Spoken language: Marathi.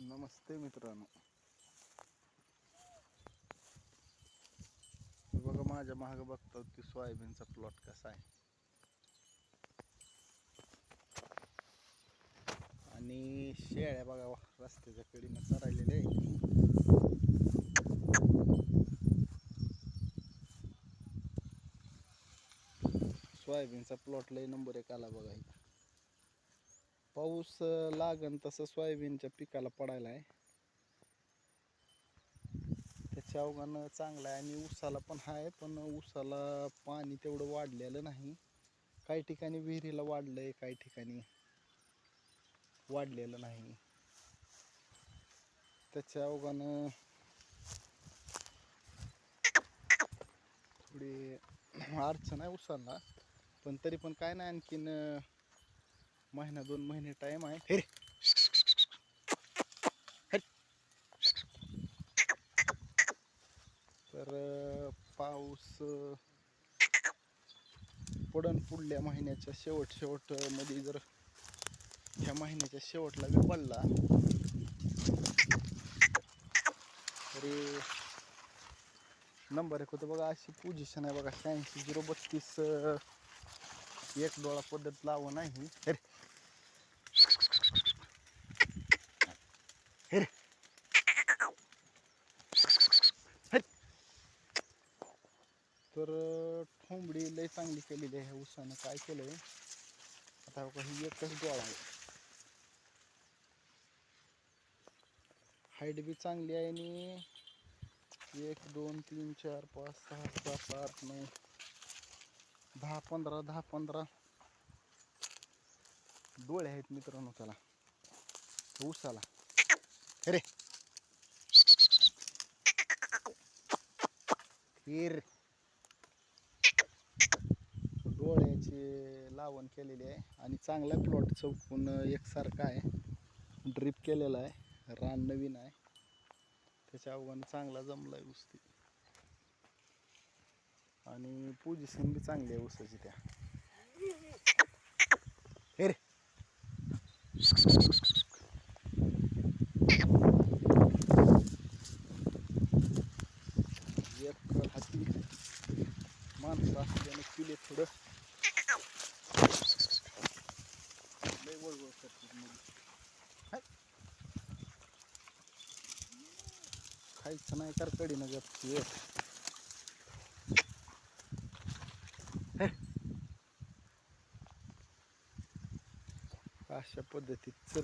नमस्ते मित्रांनो, बघा माझ्या मागे बघतो की सोयाबीनचा प्लॉट कसा आहे आणि शेळ्या बघा रस्त्याच्या कडेने चरायलेले आहे. सोयाबीनचा प्लॉट लय नंबर 1 आला बघा. पाऊस लागन तसं सोयाबीनच्या पिकाला पडायला आहे, त्याच्या अवघानं चांगला आहे. आणि ऊसाला पण आहे, पण ऊसाला पाणी तेवढं वाढलेलं नाही. काही ठिकाणी विहिरीला वाढलंय, काही ठिकाणी वाढलेलं नाही. त्याच्या अवघानं थोडी अडचण आहे ऊसाला, पण तरी पण काय नाही, आणखीन महिना 2 महिने टाइम आहे. हे तर पाऊस पडन पुढल्या महिन्याच्या शेवट मध्ये. जर ह्या महिन्याच्या शेवटला बी पडला तरी नंबर 1 होतं बघा. अशी पोझिशन आहे बघा, 86-032 एक डोळा पद्धत लावून नाही. तर ठोंबडी लय चांगली केलेली आहे ऊसानं. काय केलंय आता बघा, ही एकच डोळा आहे. हाईट बी चांगली आहे आणि 1 2 3 4 5 6 7 8 9 10 15 डोळे आहेत मित्रांनो त्याला, ऊसाला. अरे हिर डोळ्याची लावण केलेली आहे आणि चांगला प्लॉट चौकून एकसारखा आहे. ड्रिप केलेला आहे, रान नवीन आहे, त्याच्या अवघानं चांगला जमलाय ऊस ती. आणि पोझिशन बी चांगली आहे ऊसाची त्या. हे रे एक हाती माणसं असल्याने पिले थोडं लय वळवळ करतात मुली. खायचं नाही तर कडीनं गपची अशा पद्धतीत.